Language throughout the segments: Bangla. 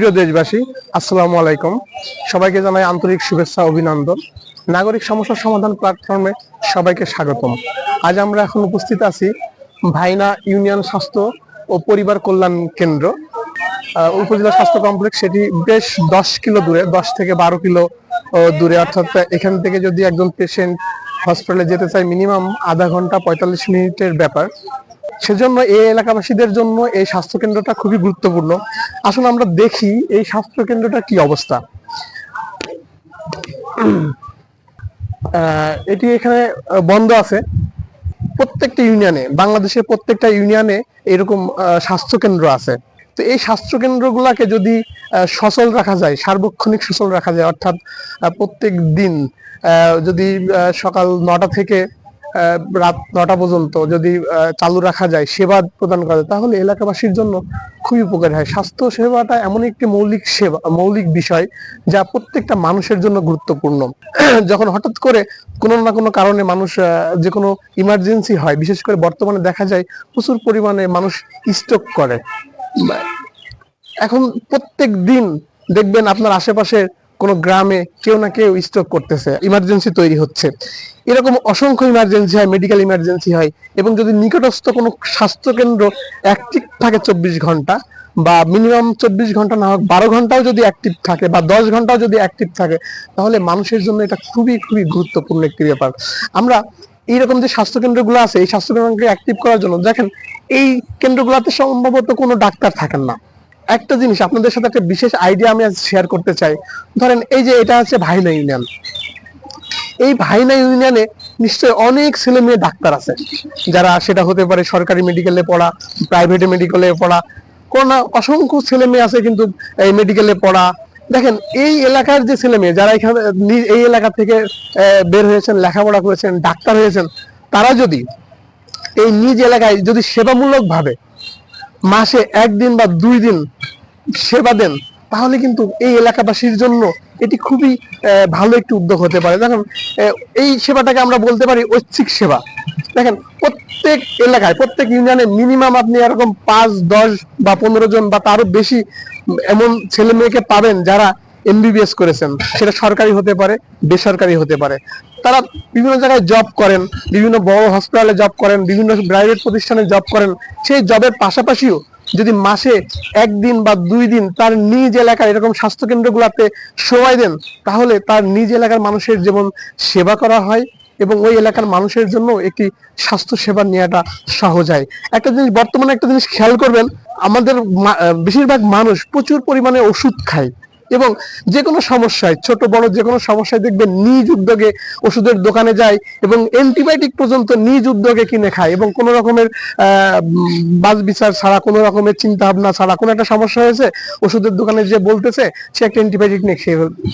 প্রিয় দেশবাসী, আসসালামু আলাইকুম। সবাইকে জানাই আন্তরিক শুভেচ্ছা, অভিনন্দন। নাগরিক সমস্যা সমাধান প্ল্যাটফর্মে সবাইকে স্বাগতম। আজ আমরা এখন উপস্থিত আছি ভাইনা ইউনিয়ন স্বাস্থ্য ও পরিবার কল্যাণ কেন্দ্র, উপজেলা স্বাস্থ্য কমপ্লেক্স। সেটি বেশ 10 কিলো দূরে, 10 থেকে 12 কিলো দূরে। অর্থাৎ এখান থেকে যদি একজন পেশেন্ট হসপিটালে যেতে চায় মিনিমাম আধা ঘন্টা 45 মিনিটের ব্যাপার। সেজন্য এই এলাকাবাসীদের জন্য এই স্বাস্থ্য কেন্দ্রটা খুবই গুরুত্বপূর্ণ। আসলে আমরা দেখি এই স্বাস্থ্য কেন্দ্রটা কি অবস্থা। এটি এখানে বন্ধ আছে। প্রত্যেকটা ইউনিয়নে, বাংলাদেশের প্রত্যেকটা ইউনিয়নে এরকম স্বাস্থ্য কেন্দ্র আছে। তো এই স্বাস্থ্য কেন্দ্রগুলোকে যদি সচল রাখা যায়, সার্বক্ষণিক সচল রাখা যায়, অর্থাৎ প্রত্যেক দিন যদি সকাল 9টা থেকে রাত 9টা পর্যন্ত যদি চালু রাখা যায়, সেবা প্রদান করা যায়, তাহলে এলাকাবাসীর জন্য খুবই উপকার হয়। স্বাস্থ্য সেবাটা এমন একটি মৌলিক বিষয় যা প্রত্যেকটা মানুষের জন্য গুরুত্বপূর্ণ। যখন হঠাৎ করে কোনো না কোনো কারণে মানুষ যে কোনো ইমার্জেন্সি হয়, বিশেষ করে বর্তমানে দেখা যায় প্রচুর পরিমাণে মানুষ স্ট্রোক করে। এখন প্রত্যেক দিন দেখবেন আপনার আশেপাশের কোনো গ্রামে কেউ না কেউ স্ট্রোক করতেছে, ইমার্জেন্সি তৈরি হচ্ছে। এরকম অসংখ্য ইমার্জেন্সি হয়, মেডিকেল ইমার্জেন্সি হয়। এবং যদি নিকটস্থ কোনো স্বাস্থ্য কেন্দ্র অ্যাক্টিভ থাকে 24 ঘন্টা, বা মিনিমাম 24 ঘন্টা না হোক 12 ঘন্টাও যদি অ্যাক্টিভ থাকে, বা 10 ঘন্টাও যদি অ্যাক্টিভ থাকে, তাহলে মানুষের জন্য এটা খুবই খুবই গুরুত্বপূর্ণ একটি ব্যাপার। আমরা এইরকম যে স্বাস্থ্য কেন্দ্রগুলো আছে, এই স্বাস্থ্য কেন্দ্রকে অ্যাক্টিভ করার জন্য দেখেন এই কেন্দ্রগুলোতে সম্ভবত কোনো ডাক্তার থাকেন না। একটা জিনিস আপনাদের সাথে একটা বিশেষ আইডিয়া আমি আজ শেয়ার করতে চাই। ধরেন এই যে এটা হচ্ছে ভাইনা ইউনিয়ন। এই ভাইনা ইউনিয়নে নিশ্চয়ই অনেক ছেলে মেয়ে ডাক্তার আছে, যারা সেটা হতে পারে সরকারি মেডিকেলে পড়া, প্রাইভেট মেডিকেলে পড়া, কোন অসংখ্য ছেলে মেয়ে আছে কিন্তু এই মেডিকেলে পড়া। দেখেন এই এলাকার যে ছেলে মেয়ে যারা এখানে এই এলাকা থেকে বের হয়েছেন, লেখাপড়া করেছেন, ডাক্তার হয়েছেন, তারা যদি এই নিজ এলাকায় যদি সেবামূলক ভাবে মাসে 1 দিন বা 2 দিন সেবা দেন, তাহলে কিন্তু এই এলাকাবাসীর জন্য এটি খুবই ভালো একটি উদ্যোগ হতে পারে। দেখেন এই সেবাটাকে আমরা বলতে পারি ঐচ্ছিক সেবা। দেখেন প্রত্যেক এলাকায়, প্রত্যেক ইউনিয়নে মিনিমাম আপনি এরকম 5, 10 বা 15 জন বা তারও বেশি এমন ছেলে মেয়েকে পাবেন যারা MBBS করেছেন। সেটা সরকারি হতে পারে, বেসরকারি হতে পারে। তারা বিভিন্ন জায়গায় জব করেন, বিভিন্ন বড় হসপিটালে জব করেন, বিভিন্ন প্রাইভেট প্রতিষ্ঠানে জব করেন। সেই জবের পাশাপাশিও যদি মাসে 1 দিন বা 2 দিন তার নিজ এলাকায় এরকম স্বাস্থ্য কেন্দ্রগুলোতে সময় দেন, তাহলে তার নিজ এলাকার মানুষের যেমন সেবা করা হয় এবং ওই এলাকার মানুষের জন্য একটি স্বাস্থ্য সেবা নেওয়াটা সহজ হয়। একটা জিনিস, বর্তমানে একটা জিনিস খেয়াল করবেন, আমাদের বেশিরভাগ মানুষ প্রচুর পরিমাণে ওষুধ খায় এবং যে কোনো সমস্যায়, ছোট বড় যে কোনো সমস্যায় দেখবেন নিজ উদ্যোগে ওষুধের দোকানে যায় এবং অ্যান্টিবায়োটিক পর্যন্ত নিজ উদ্যোগে কিনে খায়, এবং কোনো রকমের বাজ বিচার ছাড়া, কোনো রকমের চিন্তা ভাবনা ছাড়া। কোনো একটা সমস্যা হয়েছে, ওষুধের দোকানে যে বলতেছে সে একটা অ্যান্টিবায়োটিক নিয়ে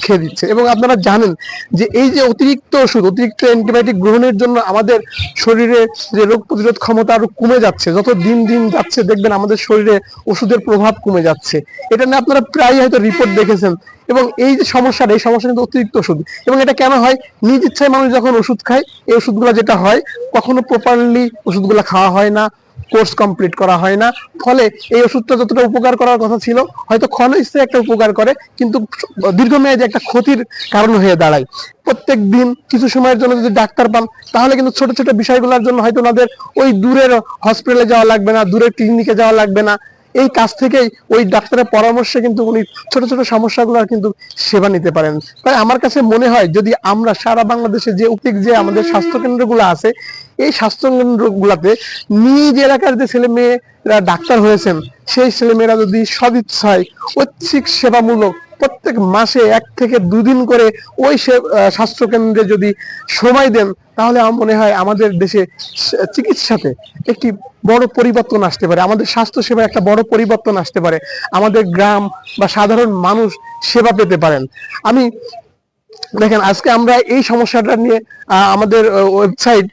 খেয়ে দিচ্ছে। এবং আপনারা জানেন যে এই যে অতিরিক্ত ওষুধ, অতিরিক্ত অ্যান্টিবায়োটিক গ্রহণের জন্য আমাদের শরীরে যে রোগ প্রতিরোধ ক্ষমতা আরো কমে যাচ্ছে। যত দিন দিন যাচ্ছে দেখবেন আমাদের শরীরে ওষুধের প্রভাব কমে যাচ্ছে। এটা নিয়ে আপনারা প্রায় হয়তো রিপোর্ট দেখেছেন। এবং এই যে সমস্যাটা, এই সমস্যা কিন্তু অতিরিক্ত ওষুধ। এবং এটা কেন হয়? নিজ ইচ্ছায় মানুষ যখন ওষুধ খায়, এই ওষুধগুলো যেটা হয়, কখনো প্রপারলি ওষুধগুলো খাওয়া হয় না, কোর্স কমপ্লিট করা হয় না। ফলে এই ওষুধটা যতটা উপকার করার কথা ছিল, হয়তো ক্ষণস্থায়ী একটা উপকার করে, কিন্তু দীর্ঘমেয়াদী একটা ক্ষতির কারণ হয়ে দাঁড়ায়। প্রত্যেক দিন কিছু সময়ের জন্য যদি ডাক্তার পান, তাহলে কিন্তু ছোট ছোট বিষয়গুলোর জন্য হয়তো ওনাদের ওই দূরের হসপিটালে যাওয়া লাগবে না, দূরের ক্লিনিকে যাওয়া লাগবে না। এই কাজ থেকেই ওই ডাক্তারের পরামর্শে কিন্তু উনি ছোট ছোট সমস্যাগুলো কিন্তু সেবা নিতে পারেন। তাই আমার কাছে মনে হয় যদি আমরা সারা বাংলাদেশে যে আমাদের স্বাস্থ্য কেন্দ্রগুলো আছে, এই স্বাস্থ্য কেন্দ্রগুলোতে নিজ এলাকার যে ছেলে মেয়েরা ডাক্তার হয়েছেন, সেই ছেলে মেয়েরা যদি সদিচ্ছায় ঐচ্ছিক সেবামূলক প্রত্যেক মাসে 1 থেকে 2 দিন করে ওই স্বাস্থ্য কেন্দ্রে যদি সময় দেন, তাহলে আমার মনে হয় আমাদের দেশে চিকিৎসাতে একটি বড় পরিবর্তন আসতে পারে, আমাদের স্বাস্থ্য সেবায় একটা বড় পরিবর্তন আসতে পারে, আমাদের গ্রাম বা সাধারণ মানুষ সেবা পেতে পারেন। আমি দেখেন আজকে আমরা এই সমস্যাটা নিয়ে আমাদের ওয়েবসাইট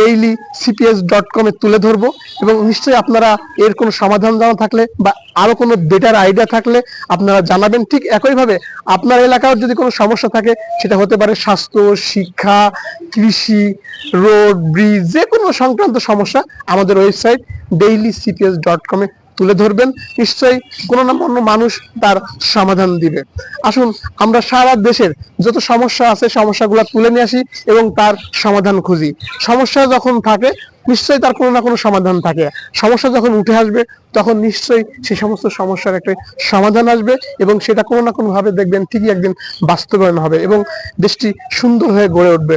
dailycps.com এ তুলে ধরবো, এবং নিশ্চয়ই আপনারা এর কোনো সমাধান জানা থাকলে বা আরো কোনো বেটার আইডিয়া থাকলে আপনারা জানাবেন। ঠিক একইভাবে আপনার এলাকার যদি কোনো সমস্যা থাকে, সেটা হতে পারে স্বাস্থ্য, শিক্ষা, কৃষি, রোড, ব্রিজ, যে কোনো সংক্রান্ত সমস্যা, আমাদের ওয়েবসাইট dailycps.com এ তুলে ধরবেন, নিশ্চয়ই কোনো না কোনো মানুষ তার সমাধান দিবে। আসুন আমরা সারা দেশের যত সমস্যা আছে সমস্যাগুলো তুলে নিয়ে আসি এবং তার সমাধান খুঁজি। সমস্যা যখন থাকে নিশ্চয়ই তার কোনো না কোনো সমাধান থাকে। সমস্যা যখন উঠে আসবে তখন নিশ্চয়ই সেই সমস্ত সমস্যার একটা সমাধান আসবে এবং সেটা কোনো না কোনো ভাবে দেখবেন ঠিকই একদিন বাস্তবায়ন হবে এবং দেশটি সুন্দর হয়ে গড়ে উঠবে।